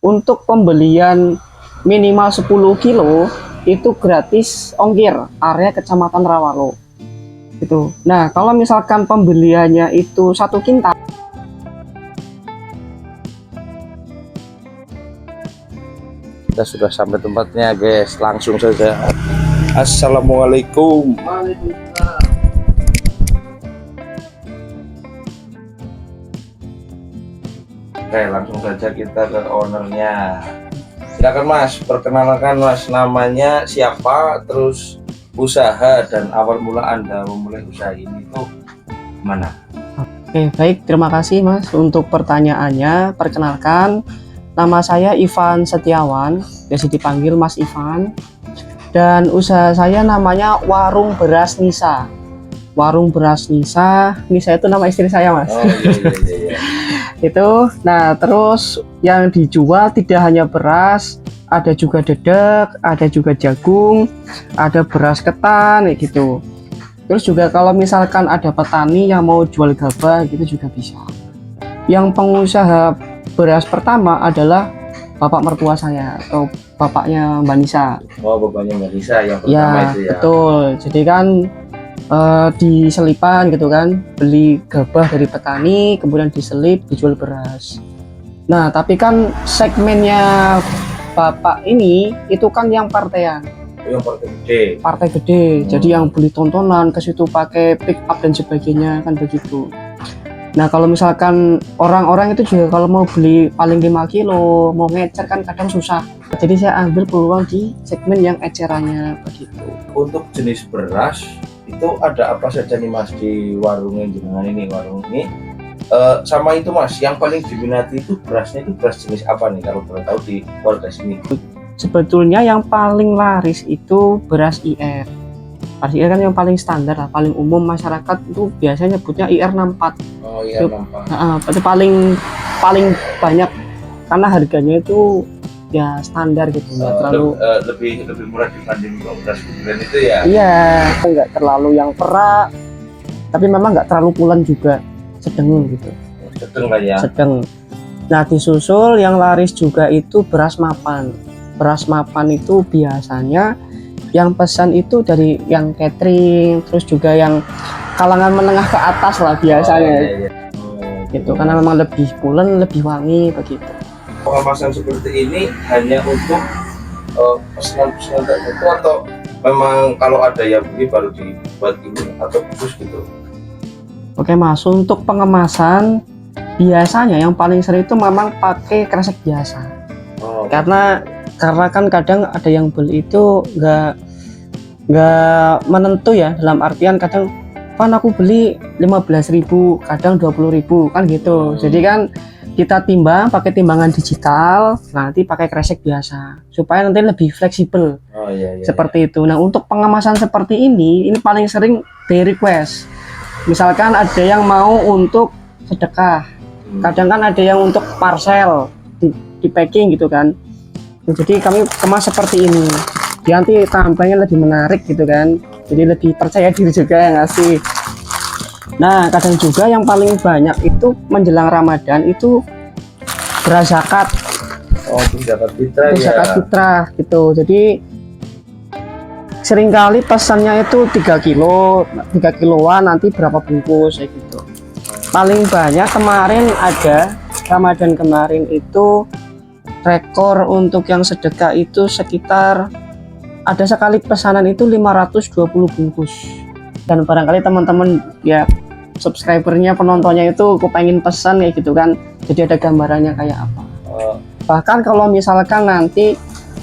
untuk pembelian minimal 10 kilo itu gratis ongkir area Kecamatan Rawalo gitu. Nah, kalau misalkan pembeliannya itu 1 kintal, kita sudah sampai tempatnya guys, langsung saja. Assalamualaikum. Oke, langsung saja kita ke ownernya. Silakan Mas, perkenalkan Mas, namanya siapa, terus usaha dan awal mula Anda memulai usaha ini itu mana? Oke, baik, terima kasih Mas untuk pertanyaannya. Perkenalkan, nama saya Ivan Setiawan, biasa dipanggil Mas Ivan. Dan usaha saya namanya Warung Beras Nisa. Warung Beras Nisa, Nisa itu nama istri saya Mas. Oh iya. Itu, nah terus yang dijual tidak hanya beras, ada juga dedek, ada juga jagung, ada beras ketan, kayak gitu. Terus juga kalau misalkan ada petani yang mau jual gabah gitu juga bisa. Yang pengusaha beras pertama adalah bapak mertua saya atau bapaknya Mbak Nisa. Oh, bapaknya Mbak Nisa yang pertama Ya, itu ya. betul. Jadi kan di selipan gitu kan, beli gabah dari petani, kemudian diselip, dijual beras. Nah, tapi kan segmennya bapak ini itu kan yang partaian. Yang partai gede. Partai gede, jadi yang beli tontonan ke situ pakai pick up dan sebagainya kan begitu. Nah, kalau misalkan orang-orang itu juga kalau mau beli paling 5 kilo, mau ngecer kan kadang susah. Jadi saya ambil peluang di segmen yang ecerannya begitu. Untuk jenis beras itu ada apa saja nih Mas di warung yang jenengan ini, warung ini? Sama itu Mas, yang paling diminati itu berasnya itu beras jenis apa nih kalau boleh tahu di warga sini? Sebetulnya yang paling laris itu beras IR. Beras IR kan yang paling standar lah, paling umum masyarakat itu biasanya nyebutnya IR64. Oh iya, nampak. Itu paling banyak karena harganya itu ya standar gitu, nggak terlalu lebih murah dibanding beras bulan itu ya. iya, nggak terlalu yang perak, tapi memang nggak terlalu pulen juga, sedang gitu, Sedang lah ya. sedang. Nah, disusul yang laris juga itu beras mapan. Beras mapan itu biasanya yang pesan itu dari yang catering, terus juga yang kalangan menengah ke atas lah biasanya. Oh, iya. Gitu, karena memang lebih pulen, lebih wangi begitu. Pengemasan seperti ini hanya untuk pesanan-pesanan tertentu atau memang kalau ada yang beli baru dibuat ini atau khusus gitu? Oke Mas, untuk pengemasan biasanya yang paling sering itu memang pakai kresek biasa. Oh, Karena kan kadang ada yang beli itu nggak menentu ya, dalam artian kadang kan aku beli 15.000, kadang 20.000 kan gitu. Jadi kan kita timbang pakai timbangan digital, nanti pakai kresek biasa supaya nanti lebih fleksibel. Oh iya. Seperti itu. Nah, untuk pengemasan seperti ini paling sering di request. Misalkan ada yang mau untuk sedekah, kadang kan ada yang untuk parcel di packing gitu kan. Nah, jadi kami kemas seperti ini. Dia nanti tampilnya lebih menarik gitu kan. Jadi lebih percaya diri juga yang ngasih. Nah, kadang juga yang paling banyak itu menjelang Ramadan itu beras zakat. Oh, zakat fitrah Beras ya. zakat fitrah gitu. Jadi seringkali pesannya itu 3 kiloan nanti berapa bungkus kayak gitu. Paling banyak kemarin ada Ramadan kemarin itu rekor untuk yang sedekah itu sekitar ada sekali pesanan itu 520 bungkus. Dan barangkali teman-teman ya subscribernya, penontonnya itu kepengen pesan kayak gitu kan, jadi ada gambarannya kayak apa. Bahkan kalau misalkan nanti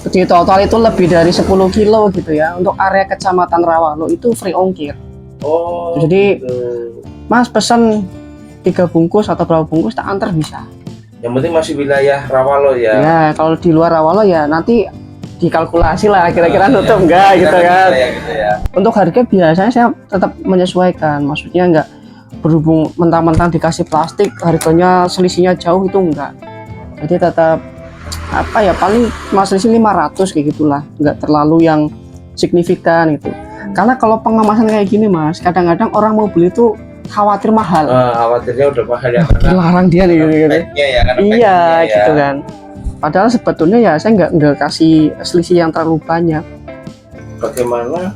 di total itu lebih dari 10 kilo gitu ya, untuk area Kecamatan Rawalo itu free ongkir. Oh, Jadi gitu. Mas pesan 3 bungkus atau berapa bungkus tak antar bisa. Yang penting masih wilayah Rawalo ya. Ya kalau di luar Rawalo ya nanti dikalkulasi lah kira-kira nutup enggak gitu kan. Gitu ya. Untuk harga biasanya saya tetap menyesuaikan, maksudnya enggak berhubung mentang-mentang dikasih plastik harganya selisihnya jauh, itu enggak. Jadi tetap apa ya, paling selisih 500 kayak gitulah, enggak terlalu yang signifikan gitu. Karena kalau pengemasan kayak gini Mas, kadang-kadang orang mau beli tuh khawatir mahal. Khawatirnya udah mahal ya, karena larang dia nih gitu. packnya ya, karena Iya packingnya ya. gitu kan. Padahal sebetulnya ya saya nggak kasih selisih yang terlalu banyak. Bagaimana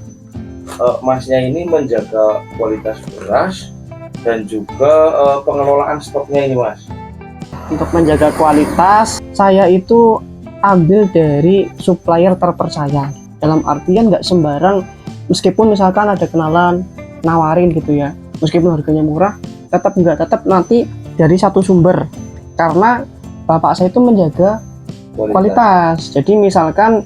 Masnya ini menjaga kualitas beras dan juga pengelolaan stoknya ini, Mas? Untuk menjaga kualitas, saya itu ambil dari supplier terpercaya. Dalam artian nggak sembarang, meskipun misalkan ada kenalan nawarin gitu ya, meskipun harganya murah, tetap nanti dari satu sumber. Karena bapak saya itu menjaga kualitas. Jadi misalkan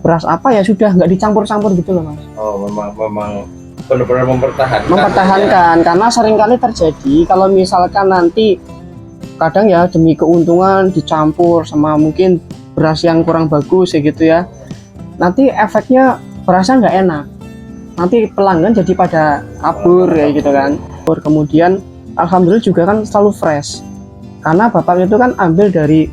beras apa ya sudah nggak dicampur-campur gitu loh, Mas. Oh, memang benar-benar mempertahankan. Karena seringkali terjadi kalau misalkan nanti kadang ya demi keuntungan dicampur sama mungkin beras yang kurang bagus ya gitu ya, nanti efeknya berasnya nggak enak, nanti pelanggan jadi pada kabur ya gitu kan. Kemudian alhamdulillah juga kan selalu fresh karena bapak itu kan ambil dari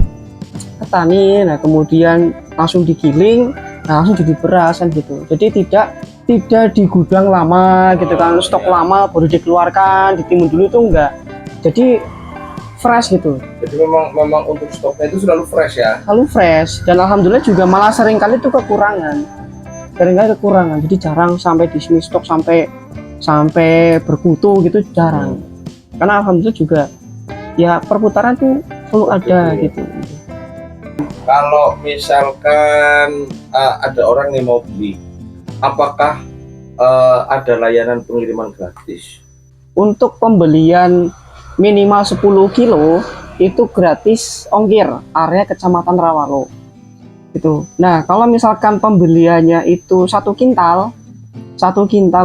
petani, nah kemudian langsung digiling, nah langsung jadi beras kan gitu. Jadi tidak di gudang lama gitu kan, stok lama baru dikeluarkan, ditimbun dulu tuh enggak. Jadi fresh gitu. Jadi memang untuk stoknya itu selalu fresh ya. Selalu fresh, dan alhamdulillah juga malah seringkali itu kekurangan. Jadi jarang sampai di sini stok sampai berkutu gitu, jarang. Karena alhamdulillah juga ya perputaran tuh selalu ada gitu. Kalau misalkan ada orang yang mau beli, apakah ada layanan pengiriman gratis? Untuk pembelian minimal 10 kilo itu gratis ongkir area Kecamatan Rawalo gitu. Nah kalau misalkan pembeliannya itu satu kintal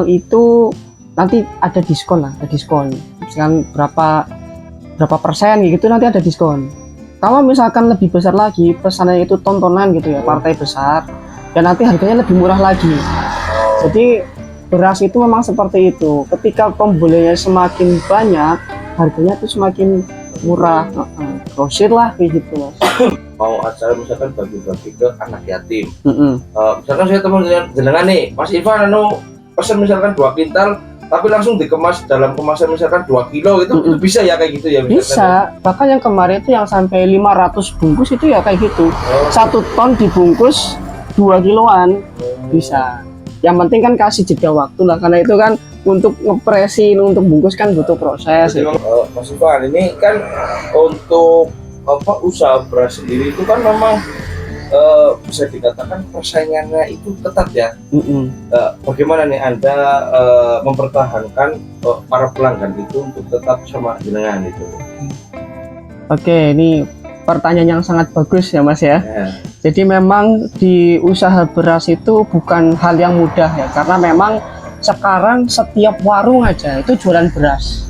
itu nanti ada diskon lah, misalkan berapa persen gitu, nanti ada diskon. Kalau misalkan lebih besar lagi, pesanannya itu tontonan gitu ya, partai besar, dan nanti harganya lebih murah lagi. Jadi beras itu memang seperti itu, ketika pembeliannya semakin banyak, harganya tuh semakin murah. Grosir lah kayak gitu, Mas. Mau acara misalkan bagi-bagi ke anak yatim, misalkan saya teman jenengan nih, Mas Ivan pesan misalkan 2 kintal tapi langsung dikemas dalam kemasan misalkan 2 kilo itu bisa ya kayak gitu ya? Bisa, bahkan yang kemarin itu yang sampai 500 bungkus itu ya kayak gitu. 1 ton dibungkus 2 kiloan bisa. Yang penting kan kasih jeda waktu lah, karena itu kan untuk ngepresin, untuk bungkus kan butuh proses. Jadi, Mas Ivan, ini kan untuk usaha beras sendiri itu kan memang bisa dikatakan persaingannya itu ketat ya. Bagaimana nih Anda mempertahankan para pelanggan itu untuk tetap sama jenengan itu? Oke, ini pertanyaan yang sangat bagus ya, Mas ya. Jadi memang di usaha beras itu bukan hal yang mudah ya, karena memang sekarang setiap warung aja itu jualan beras.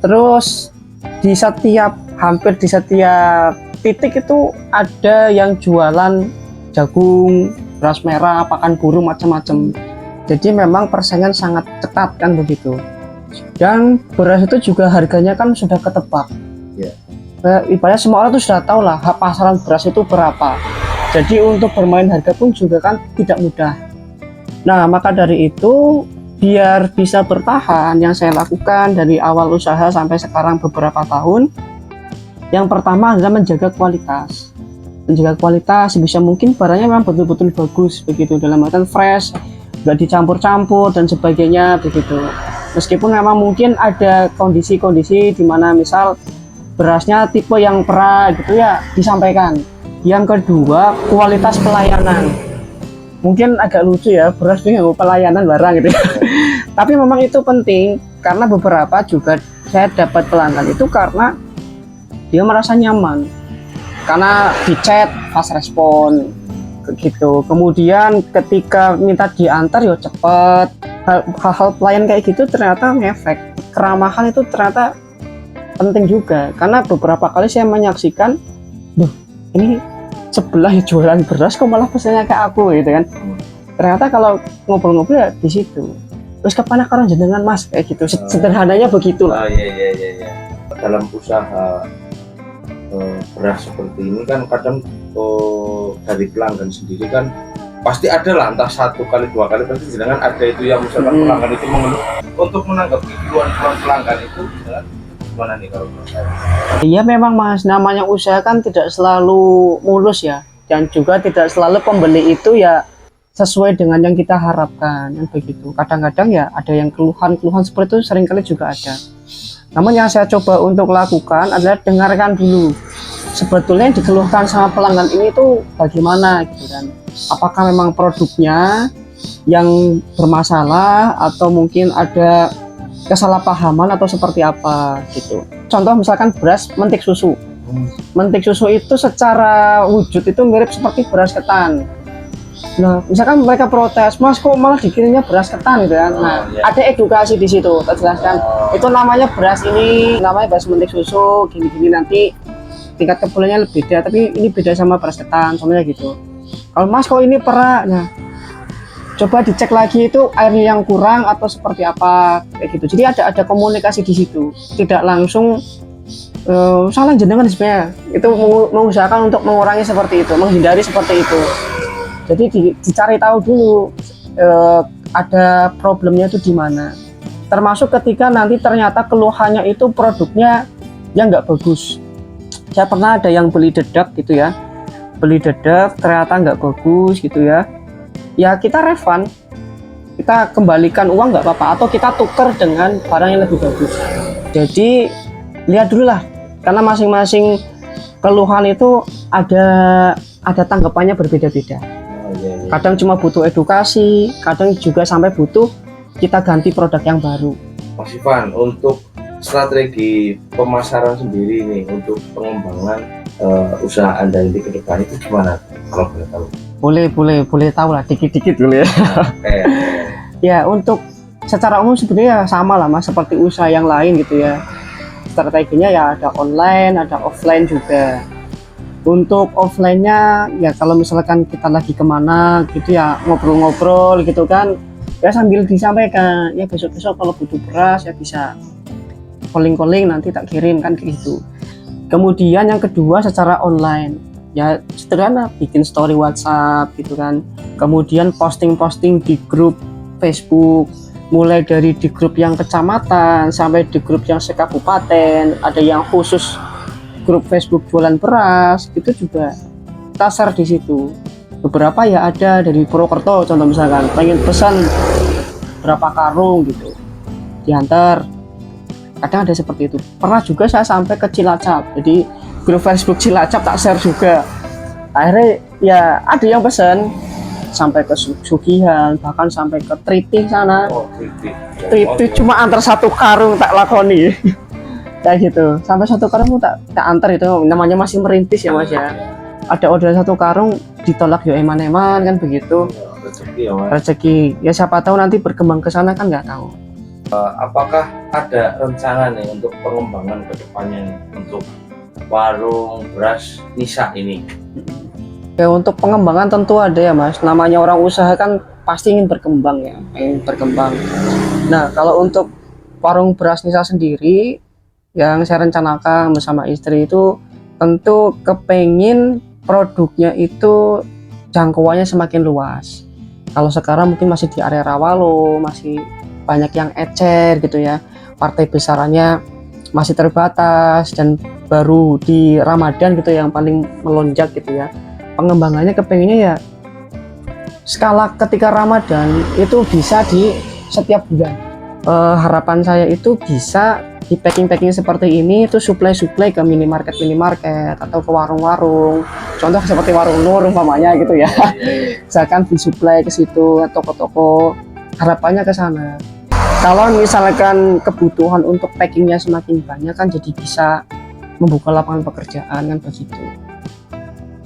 Terus hampir di setiap titik itu ada yang jualan jagung, beras merah, pakan burung, macam-macam. Jadi memang persaingan sangat ketat kan begitu. Dan beras itu juga harganya kan sudah ketebak. Ibaratnya semua orang tuh sudah tahu lah pasaran beras itu berapa. Jadi untuk bermain harga pun juga kan tidak mudah. Nah maka dari itu, biar bisa bertahan, yang saya lakukan dari awal usaha sampai sekarang beberapa tahun, yang pertama adalah menjaga kualitas. Sebisa mungkin barangnya memang betul-betul bagus begitu, dalam artian fresh, nggak dicampur-campur dan sebagainya begitu. Meskipun memang mungkin ada kondisi-kondisi di mana misal berasnya tipe yang pra gitu ya, disampaikan. Yang kedua, kualitas pelayanan. Mungkin agak lucu ya, beras itu pelayanan barang gitu ya. Tapi memang itu penting, karena beberapa juga saya dapat pelanggan itu karena dia merasa nyaman, karena di chat fast respon gitu. Kemudian ketika minta diantar ya cepet. Hal-hal pelayan kayak gitu ternyata ngefek. Keramahan itu ternyata penting juga, karena beberapa kali saya menyaksikan, ini sebelah jualan beras kok malah pesannya ke aku gitu kan. Ternyata kalau ngobrol-ngobrol ya di situ. Terus kapan akan jenengan Mas kayak gitu. Sederhananya begitu lah. Iya. Dalam usaha beras seperti ini kan kadang dari pelanggan sendiri kan pasti ada lah, entah 1 kali 2 kali pasti jenengan ada itu yang misalkan pelanggan itu mengeluh. Untuk menanggapi keluhan pelanggan itu gimana nih kalau menurut saya? Iya memang Mas, namanya usaha kan tidak selalu mulus ya, dan juga tidak selalu pembeli itu ya sesuai dengan yang kita harapkan, yang begitu. Kadang-kadang ya ada yang keluhan-keluhan seperti itu seringkali juga ada. Namun yang saya coba untuk lakukan adalah dengarkan dulu sebetulnya yang dikeluhkan sama pelanggan ini tuh bagaimana gitu kan. Apakah memang produknya yang bermasalah atau mungkin ada kesalahpahaman atau seperti apa gitu. Contoh misalkan beras mentik susu. Mentik susu itu secara wujud itu mirip seperti beras ketan. Nah, misalkan mereka protes, Mas kok malah dikirimnya beras ketan gitu kan. Nah, ada edukasi di situ, kita jelaskan. Itu namanya beras ini, namanya beras mentik susu, gini-gini nanti tingkat kebulannya beda, tapi ini beda sama beras ketan, contohnya gitu. Kalau Mas kok ini perak, nah coba dicek lagi itu airnya yang kurang atau seperti apa kayak gitu. Jadi ada komunikasi di situ, tidak langsung salah jenengan sebenarnya. Itu mengusahakan untuk mengurangi seperti itu, menghindari seperti itu. Jadi dicari tahu dulu ada problemnya itu di mana. Termasuk ketika nanti ternyata keluhannya itu produknya yang nggak bagus. Saya pernah ada yang beli dedak gitu ya, beli dedak ternyata nggak bagus gitu ya. Ya kita refund, kita kembalikan uang nggak apa-apa, atau kita tuker dengan barang yang lebih bagus. Jadi lihat dulu lah, karena masing-masing keluhan itu ada tanggapannya berbeda-beda. Kadang cuma butuh edukasi, kadang juga sampai butuh kita ganti produk yang baru. Mas Ivan, untuk strategi pemasaran sendiri nih untuk pengembangan usaha Anda ini ke depan itu gimana kalau boleh tahu? Boleh tahu lah dikit-dikit dulu ya. Ya untuk secara umum sebenarnya sama lah Mas, seperti usaha yang lain gitu ya. Strateginya ya ada online, ada offline juga. Untuk offline-nya ya kalau misalkan kita lagi kemana gitu ya ngobrol-ngobrol gitu kan, ya sambil disampaikan ya besok-besok kalau butuh beras ya bisa calling nanti tak kirim kan gitu. Kemudian yang kedua secara online ya sederhana, bikin story WhatsApp gitu kan, kemudian posting di grup Facebook, mulai dari di grup yang kecamatan sampai di grup yang sekabupaten, ada yang khusus grup Facebook jualan beras, itu juga kita share di situ. Beberapa ya ada dari Purwokerto, contoh misalkan pengen pesan berapa karung gitu diantar, kadang ada seperti itu. Pernah juga saya sampai ke Cilacap, jadi grup Facebook Cilacap tak share juga. Akhirnya ya ada yang pesan sampai ke Sugihan, bahkan sampai ke Triti sana. Triti cuma antar satu karung tak lakoni. Kayak gitu, sampai satu karung tak antar, itu namanya masih merintis ya Mas ya. Ada orderan satu karung ditolak ya eman-eman kan begitu. Rezeki ya siapa tahu nanti berkembang ke sana kan nggak tahu. Apakah ada rencana nih untuk pengembangan kedepannya nih, untuk warung beras Nisa ini? Ya untuk pengembangan tentu ada ya Mas, namanya orang usaha kan pasti ingin berkembang ya, ingin berkembang. Nah kalau untuk warung beras Nisa sendiri yang saya rencanakan bersama istri itu tentu kepengin produknya itu jangkauannya semakin luas. Kalau sekarang mungkin masih di area Rawalo, masih banyak yang ecer gitu ya, partai besarannya masih terbatas, dan baru di Ramadan gitu yang paling melonjak gitu ya. Pengembangannya kepengennya ya skala ketika Ramadan itu bisa di setiap bulan. Harapan saya itu bisa di packing seperti ini itu supply ke minimarket atau ke warung-warung, contoh seperti warung Nur umpamanya gitu ya. Misalkan disuplai ke situ, toko-toko, harapannya ke sana. Kalau misalkan kebutuhan untuk packingnya semakin banyak kan jadi bisa membuka lapangan pekerjaan kan begitu.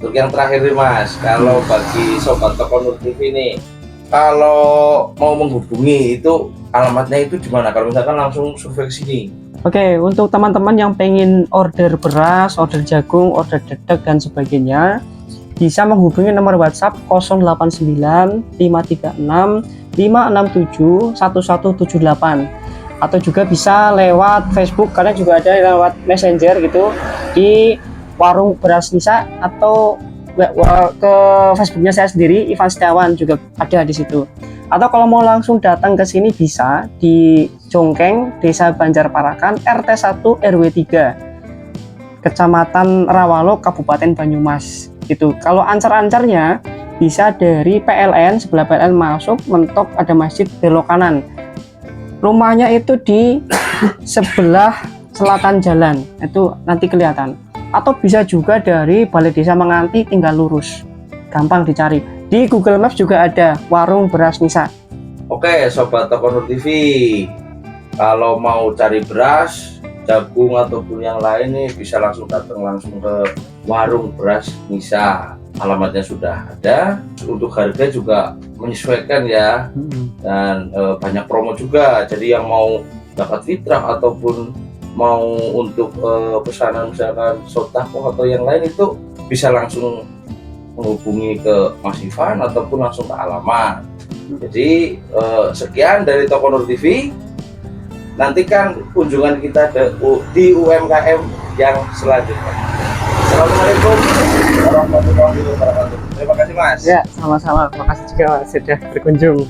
Untuk yang terakhir nih Mas, kalau bagi sobat toko Nur TV nih, kalau mau menghubungi itu alamatnya itu di mana? Kalau misalkan langsung survei ke sini. Oke, untuk teman-teman yang pengen order beras, order jagung, order dedek dan sebagainya, bisa menghubungi nomor WhatsApp 089 536 567 1178, atau juga bisa lewat Facebook, karena juga ada lewat Messenger gitu di warung beras Nisa, atau ke Facebooknya saya sendiri Ivan Setiawan juga ada di situ. Atau kalau mau langsung datang ke sini bisa di Jongkeng, Desa Banjarparakan, RT 1 RW 3, Kecamatan Rawalo, Kabupaten Banyumas. Itu. Kalau ancar-ancarnya bisa dari PLN, sebelah PLN masuk, mentok ada masjid belok kanan. Rumahnya itu di sebelah selatan jalan, itu nanti kelihatan. Atau bisa juga dari Balai Desa Menganti, tinggal lurus. Gampang dicari. Di Google Maps juga ada warung beras Nisa. Oke, Sobat Toko Nur TV, kalau mau cari beras, jagung ataupun yang lain nih bisa langsung datang langsung ke warung beras Nisa. Alamatnya sudah ada. Untuk harga juga menyesuaikan ya, dan banyak promo juga. Jadi yang mau dapat fitrah ataupun mau untuk pesanan misalkan sotako atau yang lain itu bisa langsung menghubungi ke Mas Ivan ataupun langsung ke alamat. Jadi sekian dari Toko Nur TV. Nantikan kunjungan kita di UMKM yang selanjutnya. Assalamualaikum warahmatullahi wabarakatuh. Terima kasih Mas. Ya, sama-sama. Makasih juga Mas sudah berkunjung.